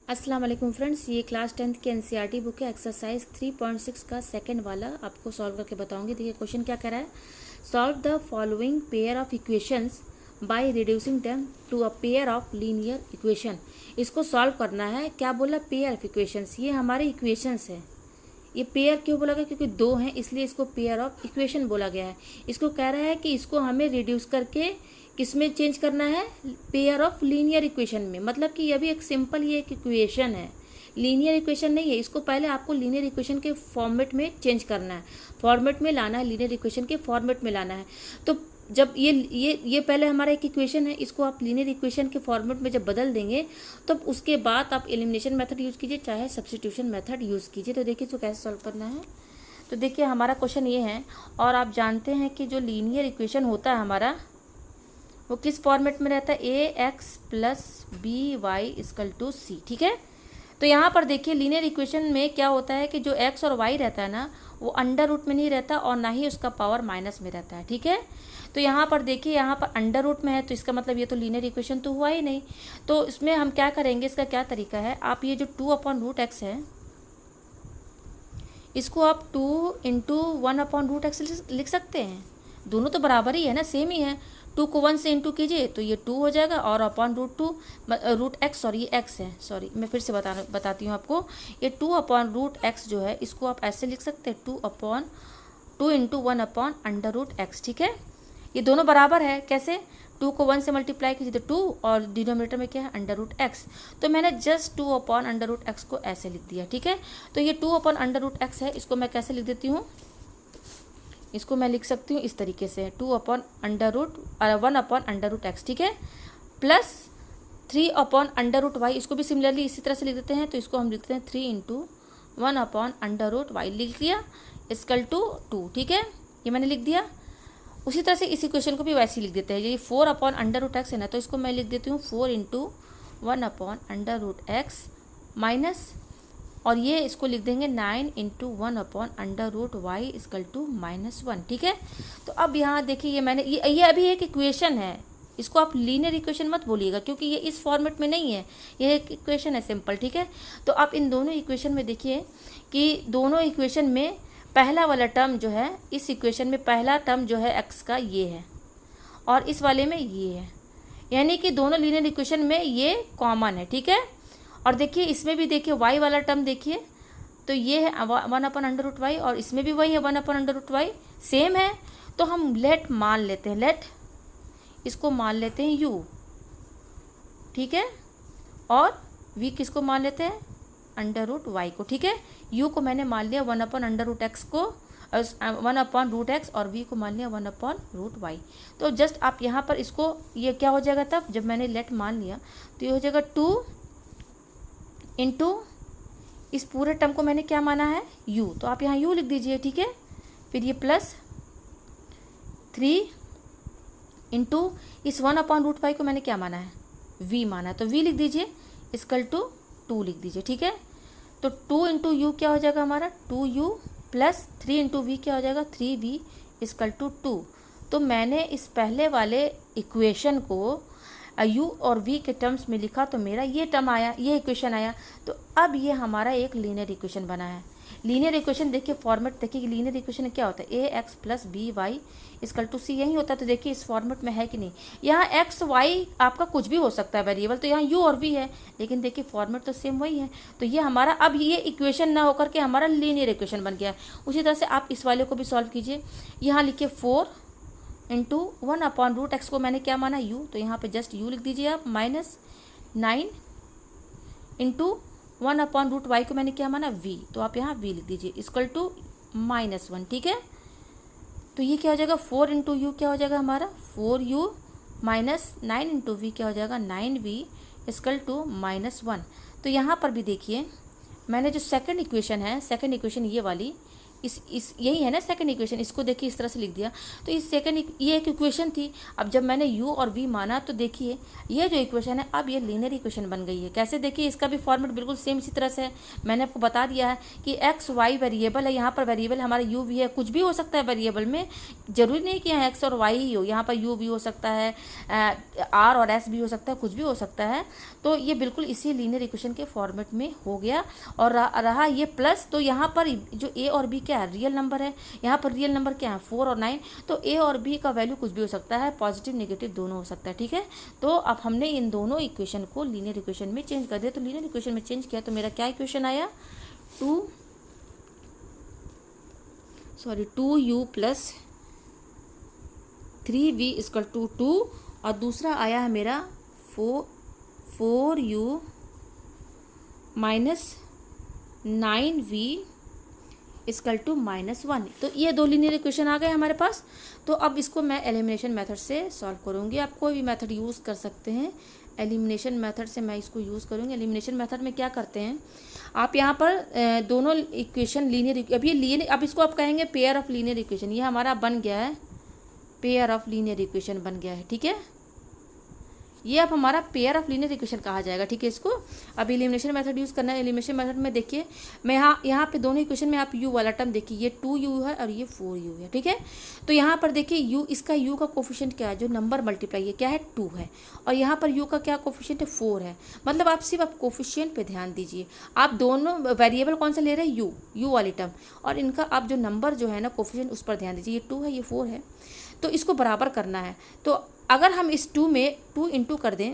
अस्सलाम वालेकुम फ्रेंड्स, ये क्लास 10th की एनसीईआरटी बुक है। एक्सरसाइज 3.6 का सेकंड वाला आपको सॉल्व करके बताऊंगी। देखिए क्वेश्चन क्या कह रहा है। Solve the following pair of equations by reducing them to a pair of linear equation. इसको सॉल्व करना है। क्या बोला? Pair of equations. ये हमारे इक्वेशंस है। ये पेयर क्यों बोला गया? क्योंकि दो हैं इसलिए इसको पेयर ऑफ इक्वेशन बोला गया है। इसको कह रहा है कि इसको हमें रिड्यूस करके किस में चेंज करना है? पेयर ऑफ लीनियर इक्वेशन में। मतलब कि यह भी एक सिंपल ये एक इक्वेशन है, लीनियर इक्वेशन नहीं है। इसको पहले आपको लीनियर इक्वेशन के फॉर्मेट में चेंज करना है, फॉर्मेट में लाना है, लीनियर इक्वेशन के फॉर्मेट में लाना है। तो जब ये पहले हमारा एक इक्वेशन है, इसको आप लीनियर इक्वेशन के फॉर्मेट में जब बदल देंगे तो उसके बाद आप एलिमिनेशन मेथड यूज़ कीजिए चाहे सब्स्टिट्यूशन मेथड यूज़ कीजिए। तो देखिए इसको कैसे सॉल्व करना है। तो देखिए हमारा क्वेश्चन ये है, और आप जानते हैं कि जो लीनियर इक्वेशन होता है हमारा वो किस फॉर्मेट में रहता है? A X plus B Y equal to C. ठीक है। तो यहाँ पर देखिए लीनियर इक्वेशन में क्या होता है कि जो एक्स और वाई रहता है ना, वो अंडर रूट में नहीं रहता और ना ही उसका पावर माइनस में रहता है। ठीक है। तो यहाँ पर देखिए, यहाँ पर अंडर रूट में है तो इसका मतलब ये तो लीनियर इक्वेशन तो हुआ ही नहीं। तो इसमें हम क्या करेंगे, इसका क्या तरीका है, आप ये जो 2/√x है इसको आप 2 इंटू 1/√x लिख सकते हैं। दोनों तो बराबर ही है ना, सेम ही है। 2 को 1 से इंटू कीजिए तो ये 2 हो जाएगा, और √2 सॉरी ये x है, सॉरी मैं फिर से बताती हूँ आपको। ये 2/√x जो है इसको आप ऐसे लिख सकते हैं, 2 इंटू 1/√x। ठीक है। ये दोनों बराबर है। कैसे? 2 को 1 से मल्टीप्लाई कीजिए तो 2, और डिनोमिनेटर में क्या है? √x। तो मैंने जस्ट 2/√x को ऐसे लिख दिया। ठीक है। तो ये 2/√x है, इसको मैं कैसे लिख देती हूँ? इसको मैं लिख सकती हूँ इस तरीके से, 1/√x। ठीक है। प्लस 3/√y, इसको भी सिमिलरली इसी तरह से लिख देते हैं। तो इसको हम लिखते हैं 3 इंटू 1/√y लिख दिया इक्वल टू 2। ठीक है, ये मैंने लिख दिया। उसी तरह से इस इक्वेशन को भी वैसे ही लिख देते हैं। ये 4/√x है ना, तो इसको मैं लिख देती हूँ 4 इंटू 1/√x माइनस, और ये इसको लिख देंगे 9 इंटू 1/√y इक्वल टू -1। ठीक है। तो अब यहाँ देखिए ये मैंने ये अभी एक इक्वेशन है, इसको आप लीनियर इक्वेशन मत बोलिएगा क्योंकि ये इस फॉर्मेट में नहीं है, ये एक इक्वेशन है सिंपल। ठीक है। तो आप इन दोनों इक्वेशन में देखिए कि दोनों इक्वेशन में पहला वाला टर्म जो है, इस इक्वेशन में पहला टर्म जो है एक्स का ये है, और इस वाले में ये है, यानी कि दोनों लीनियर इक्वेशन में ये कॉमन है। ठीक है। और देखिए इसमें भी देखिए y वाला टर्म देखिए, तो ये है 1/√y, और इसमें भी वही है 1/√y, सेम है। तो हम लेट मान लेते हैं, लेट इसको मान लेते हैं u। ठीक है। और v किसको मान लेते हैं? √y को। ठीक है। u को मैंने मान लिया 1/√x को, 1/√x, और v को मान लिया 1/√y। तो जस्ट आप यहाँ पर इसको, ये क्या हो जाएगा तब जब मैंने लेट मान लिया, तो ये हो जाएगा 2 इंटू, इस पूरे टर्म को मैंने क्या माना है? u, तो आप यहाँ u लिख दीजिए। ठीक है। फिर ये प्लस 3 इंटू इस 1/√y को मैंने क्या माना है? v माना है, तो v लिख दीजिए इक्वल टू 2 लिख दीजिए। ठीक है। तो 2 इंटू यू क्या हो जाएगा हमारा? 2u प्लस 3 इंटू वी क्या हो जाएगा? 3v equal to 2। तो मैंने इस पहले वाले इक्वेशन को u और v के टर्म्स में लिखा तो मेरा ये टर्म आया, ये इक्वेशन आया। तो अब ये हमारा एक लीनियर इक्वेशन बना है। लीनियर इक्वेशन देखिए फॉर्मेट देखिए कि लीनियर इक्वेशन क्या होता है? A X plus B Y equal to C, यही होता है। तो देखिए इस फॉर्मेट में है कि नहीं? यहाँ एक्स वाई आपका कुछ भी हो सकता है वेरिएबल, तो यहाँ यू और वी है, लेकिन देखिए फॉर्मेट तो सेम वही है। तो ये हमारा अब ये इक्वेशन ना होकर के हमारा लीनियर इक्वेशन बन गया। उसी तरह से आप इस वाले को भी सॉल्व कीजिए। यहाँ लिखिए 4 इंटू 1/√x को मैंने क्या माना? u, तो यहाँ पे जस्ट u लिख दीजिए आप, माइनस 9 इंटू 1/√y को मैंने क्या माना? v, तो आप यहाँ v लिख दीजिए इक्वल टू -1। ठीक है। तो ये क्या हो जाएगा? 4 इंटू यू क्या हो जाएगा हमारा? 4u माइनस 9 इंटू वी क्या हो जाएगा? 9v equal to -1। तो यहाँ पर भी देखिए मैंने जो सेकंड इक्वेशन है, सेकंड इक्वेशन ये वाली, इस यही है ना सेकंड इक्वेशन, इसको देखिए इस तरह से लिख दिया। तो इस सेकंड ये एक इक्वेशन थी। अब जब मैंने u और v माना तो देखिए ये जो इक्वेशन है अब ये लीनियर इक्वेशन बन गई है। कैसे देखिए, इसका भी फॉर्मेट बिल्कुल सेम इसी तरह से है। मैंने आपको बता दिया है कि x y वेरिएबल है, यहाँ पर वेरिएबल हमारा u भी है, कुछ भी हो सकता है वेरिएबल में, जरूरी नहीं कि यहाँ x और y ही हो, यहाँ पर u भी हो सकता है, r और s भी हो सकता है, कुछ भी हो सकता है। तो ये बिल्कुल इसी लीनियर इक्वेशन के फॉर्मेट में हो गया। और रहा ये प्लस, तो यहाँ पर जो a और b क्या है, रियल नंबर है। यहाँ पर रियल नंबर क्या है, 4 और 9। तो a और b का वैल्यू कुछ भी हो सकता है, पॉजिटिव नेगेटिव दोनों हो सकता है, ठीक है। तो अब हमने इन दोनों इक्वेशन को लीनियर इक्वेशन में चेंज कर दिया। तो लीनियर इक्वेशन में चेंज किया तो मेरा क्या इक्वेशन आया, 2u plus 3v equal to 2, और दूसरा आया है मेरा 4u minus 9v equal to -1। तो ये दो लीनियर इक्वेशन आ गए हमारे पास। तो अब इसको मैं एलिमिनेशन मेथड से सॉल्व करूँगी। आप कोई भी मेथड यूज़ कर सकते हैं, एलिमिनेशन मेथड से मैं इसको यूज़ करूँगी। एलिमिनेशन मेथड में क्या करते हैं, आप यहाँ पर दोनों इक्वेशन लीनियर, अब इसको आप कहेंगे पेयर ऑफ लीनियर इक्वेशन। ये हमारा बन गया है, पेयर ऑफ लीनियर इक्वेशन बन गया है, ठीक है। ये अब हमारा पेयर ऑफ लीनियर इक्वेशन कहा जाएगा, ठीक है। इसको अब एलिमिनेशन मेथड यूज़ करना है। एलिमिनेशन मेथड में देखिए मैं यहाँ पे दोनों इक्वेशन में आप u वाला टर्म देखिए, ये 2u है और ये 4u है, ठीक है। तो यहाँ पर देखिए u, इसका u का कोफिशिएंट क्या है, जो नंबर मल्टीप्लाई है क्या है, 2 है, और यहाँ पर u का क्या कोफिशिएंट है, 4 है। मतलब आप सिर्फ आप कोफिशिएंट पे ध्यान दीजिए। आप दोनों वेरिएबल कौन सा ले रहे हैं, u वाली टर्म, और इनका आप जो नंबर जो है ना कोफिशिएंट उस पर ध्यान दीजिए। ये 2 है, ये 4 है, तो इसको बराबर करना है। तो अगर हम इस 2 में 2 इंटू कर दें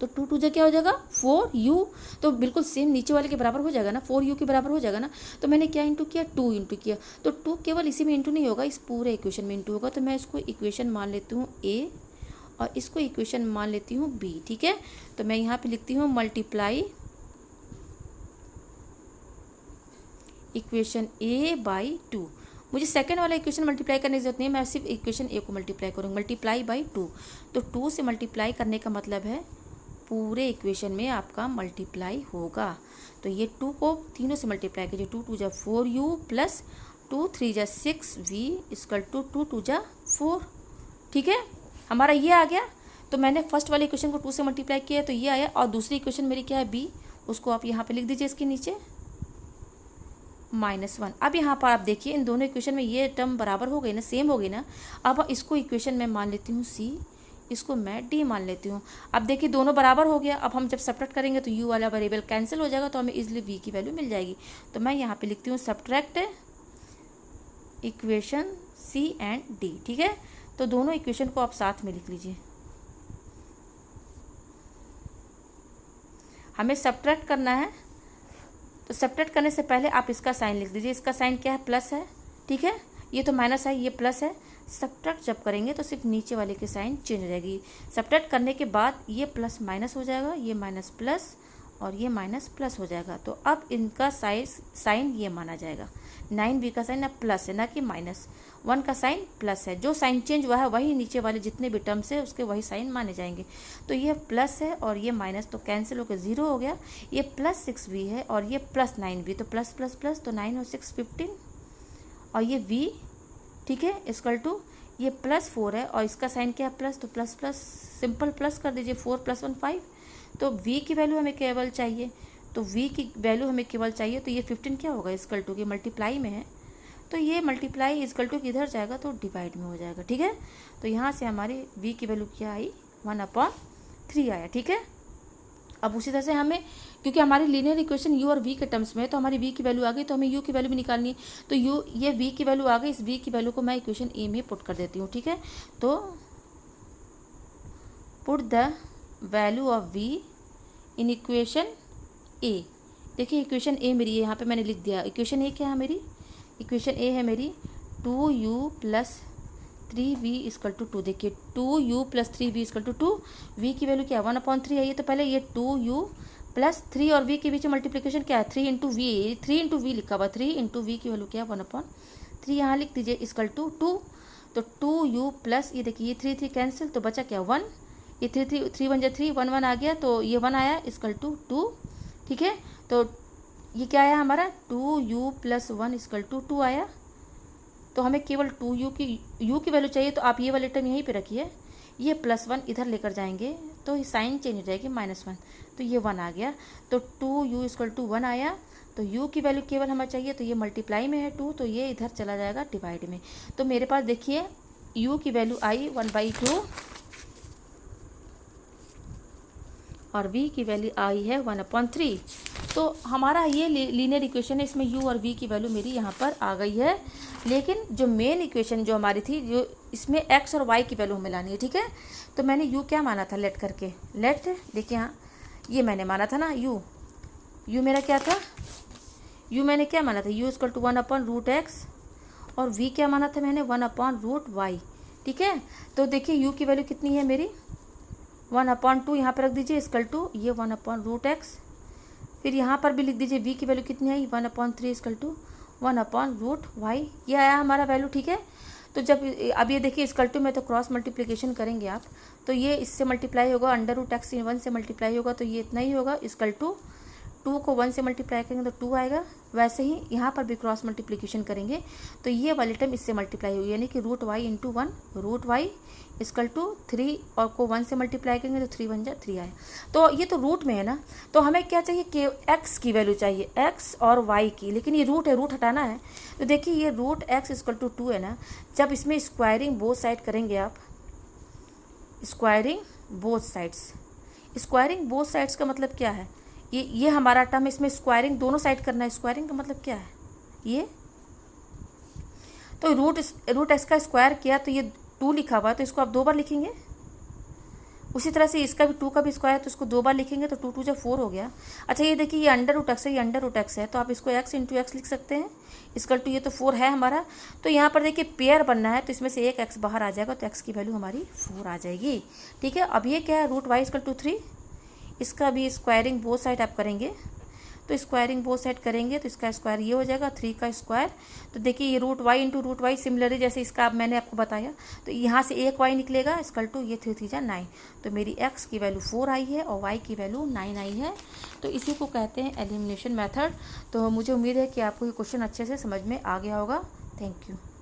तो 2 2 क्या हो जाएगा, 4u। तो बिल्कुल सेम नीचे वाले के बराबर हो जाएगा ना, 4u के बराबर हो जाएगा ना। तो मैंने क्या इंटू किया, 2 इंटू किया। तो 2 केवल इसी में इंटू नहीं होगा, इस पूरे इक्वेशन में इंटू होगा। तो मैं इसको इक्वेशन मान लेती हूँ a और इसको इक्वेशन मान लेती हूँ b, ठीक है। तो मैं यहाँ पे लिखती हूँ मल्टीप्लाई इक्वेशन a बाई 2। मुझे सेकंड वाला इक्वेशन मल्टीप्लाई करने की जरूरत नहीं है, मैं सिर्फ इक्वेशन ए को मल्टीप्लाई करूँगी, मल्टीप्लाई बाई 2। तो 2 से मल्टीप्लाई करने का मतलब है पूरे इक्वेशन में आपका मल्टीप्लाई होगा। तो ये 2 को तीनों से मल्टीप्लाई कीजिए, 2 2 जा 4u प्लस 2 3 जा 6v इक्वल टू 2 2 जा 4, ठीक है। हमारा ये आ गया। तो मैंने फर्स्ट वाले इक्वेशन को 2 से मल्टीप्लाई किया तो ये आया, और दूसरी इक्वेशन मेरी क्या है, b, उसको आप यहाँ पे लिख दीजिए इसके नीचे -1। अब यहाँ पर आप देखिए इन दोनों इक्वेशन में ये टर्म बराबर हो गई ना, सेम हो गई ना। अब इसको इक्वेशन में मान लेती हूँ c, इसको मैं d मान लेती हूँ। अब देखिए दोनों बराबर हो गया। अब हम जब सब्ट्रैक्ट करेंगे तो u वाला वेरिएबल कैंसिल हो जाएगा, तो हमें इजीली v की वैल्यू मिल जाएगी। तो मैं यहाँ पे लिखती हूँ subtract equation c and d, ठीक है। तो दोनों इक्वेशन को आप साथ में लिख लीजिए। हमें सब्ट्रैक्ट करना है, तो सब्ट्रैक्ट करने से पहले आप इसका साइन लिख दीजिए। इसका साइन क्या है, प्लस है, ठीक है। ये तो माइनस है, ये प्लस है। सब्ट्रैक्ट जब करेंगे तो सिर्फ नीचे वाले की साइन चेंज रहेगी। सब्ट्रैक्ट करने के बाद ये प्लस माइनस हो जाएगा, ये माइनस प्लस, और ये माइनस प्लस हो जाएगा। तो अब इनका साइन ये माना जाएगा। 9v का साइन अब प्लस है, ना कि माइनस। 1 का साइन प्लस है, जो साइन चेंज हुआ है वही नीचे वाले जितने भी टर्म्स है उसके वही साइन माने जाएंगे। तो ये प्लस है और ये माइनस, तो कैंसिल होकर 0 हो गया। ये प्लस 6v है और ये प्लस 9v, तो प्लस प्लस प्लस, तो 9 और 6 15, और ये v, ठीक है, इक्वल टू ये प्लस 4 है और इसका साइन क्या है, प्लस, तो प्लस प्लस सिंपल प्लस कर दीजिए। 4 + 1 5। तो v की वैल्यू हमें केवल चाहिए, तो v की वैल्यू हमें केवल चाहिए। तो ये 15 क्या होगा, इक्वल टू के मल्टीप्लाई में है, तो ये मल्टीप्लाई इक्वल टू किधर जाएगा, तो डिवाइड में हो जाएगा, ठीक है। तो यहाँ से हमारी v की वैल्यू क्या आई, 1/3 आया, ठीक है। अब उसी तरह से हमें, क्योंकि हमारी लीनियर इक्वेशन u और v के टर्म्स में है, तो हमारी v की वैल्यू आ गई, तो हमें u की वैल्यू भी निकालनी है। तो ये v की वैल्यू आ गई, इस v की वैल्यू को मैं इक्वेशन a में पुट कर देती हूँ, ठीक है। तो put the value of v in equation a। देखिए इक्वेशन a मेरी यहाँ पे मैंने लिख दिया। इक्वेशन a क्या है मेरी, इक्वेशन a है मेरी 2u plus 3v equal to 2। देखिए 2u plus 3v equal to 2। v की वैल्यू क्या है, 1/3 है। ये तो पहले ये 2u प्लस 3 और v के बीच में मल्टीप्लिकेशन क्या है, 3 इंटू वी, 3 इंटू वी लिखा हुआ, 3 इंटू वी की वैल्यू क्या है, 1/3 यहाँ लिख दीजिए इक्वल टू 2। तो 2u प्लस, ये देखिए ये 3 3 कैंसिल, तो बचा क्या 1, ये 3 1 जा 3, 1 1 आ गया, तो ये 1 आया इक्वल टू 2, ठीक है। तो ये क्या आया हमारा 2u+1 इक्वल टू 2 आया। तो हमें केवल 2u की वैल्यू चाहिए, तो आप ये वाले टर्म यहीं पे रखिए, ये +1 इधर लेकर जाएंगे तो ये साइन चेंज हो जाएगी -1, तो ये 1 आ गया। तो 2u इक्वल टू 1 आया। तो u की वैल्यू केवल हमें चाहिए, तो ये मल्टीप्लाई में है 2, तो ये इधर चला जाएगा डिवाइड में। तो मेरे पास देखिए u की वैल्यू आई 1/2 और v की वैल्यू आई है 1/3। तो हमारा ये लीनियर इक्वेशन है, इसमें u और v की वैल्यू मेरी यहाँ पर आ गई है। लेकिन जो मेन इक्वेशन जो हमारी थी, जो इसमें x और y की वैल्यू हमें लानी है, ठीक है। तो मैंने u क्या माना था, लेट करके, लेट देखिए यहाँ ये मैंने माना था ना u मेरा क्या था, u मैंने क्या माना था, u इक्वल टू 1/√x और v क्या माना था मैंने 1/√y, ठीक है। तो देखिए u की वैल्यू कितनी है मेरी 1/2, यहाँ पर रख दीजिए इक्वल टू ये 1/√x। फिर यहाँ पर भी लिख दीजिए v की वैल्यू कितनी आई 1/3 इक्वल टू 1/√y, ये आया हमारा वैल्यू, ठीक है। तो जब अब ये देखिए इक्वल टू में तो क्रॉस मल्टीप्लिकेशन करेंगे आप, तो ये इससे मल्टीप्लाई होगा, √x 1 से मल्टीप्लाई होगा, तो ये इतना ही होगा, इक्वल टू 2 को 1 से मल्टीप्लाई करेंगे तो 2 आएगा। वैसे ही यहाँ पर भी क्रॉस मल्टीप्लिकेशन करेंगे तो ये वाली टर्म इससे मल्टीप्लाई होगी, यानी कि √y × 1 √y इक्वल टू 3 और को 1 से मल्टीप्लाई करेंगे तो 3 × 1 3 आए। तो ये तो रूट में है ना, तो हमें क्या चाहिए कि x की वैल्यू चाहिए, x और y की, लेकिन ये रूट है, रूट हटाना है। तो देखिए ये √x इक्वल टू 2 है ना, जब इसमें स्क्वायरिंग बोथ साइड करेंगे आप, squaring both sides, squaring both sides का मतलब क्या है, ये हमारा टर्म, इसमें स्क्वायरिंग दोनों साइड करना है। स्क्वायरिंग का मतलब क्या है, ये तो √x का स्क्वायर किया तो ये 2 लिखा हुआ है, तो इसको आप 2 बार लिखेंगे। उसी तरह से इसका भी 2 का भी स्क्वायर है, तो इसको 2 बार लिखेंगे, तो 2 2 जब 4 हो गया। अच्छा ये देखिए ये √x है, ये √x है, तो आप इसको x × x लिख सकते हैं, इक्वल टू ये तो 4 है हमारा। तो यहाँ पर देखिए पेयर बनना है, तो इसमें से एक x बाहर आ जाएगा, तो x की वैल्यू हमारी 4 आ जाएगी, ठीक है। अब ये क्या है √y इक्वल टू 3, इसका भी स्क्वायरिंग बोथ साइड आप करेंगे, तो स्क्वायरिंग बोथ साइड करेंगे तो इसका स्क्वायर ये हो जाएगा 3 का स्क्वायर। तो देखिए ये √y × √y सिमिलरली जैसे इसका अब मैंने आपको बताया, तो यहाँ से एक y निकलेगा, इक्वल टू ये 3 3 9। तो मेरी x की वैल्यू 4 आई है और y की वैल्यू 9 आई है। तो इसी को कहते हैं एलिमिनेशन मेथड। तो मुझे उम्मीद है कि आपको ये क्वेश्चन अच्छे से समझ में आ गया होगा। Thank you.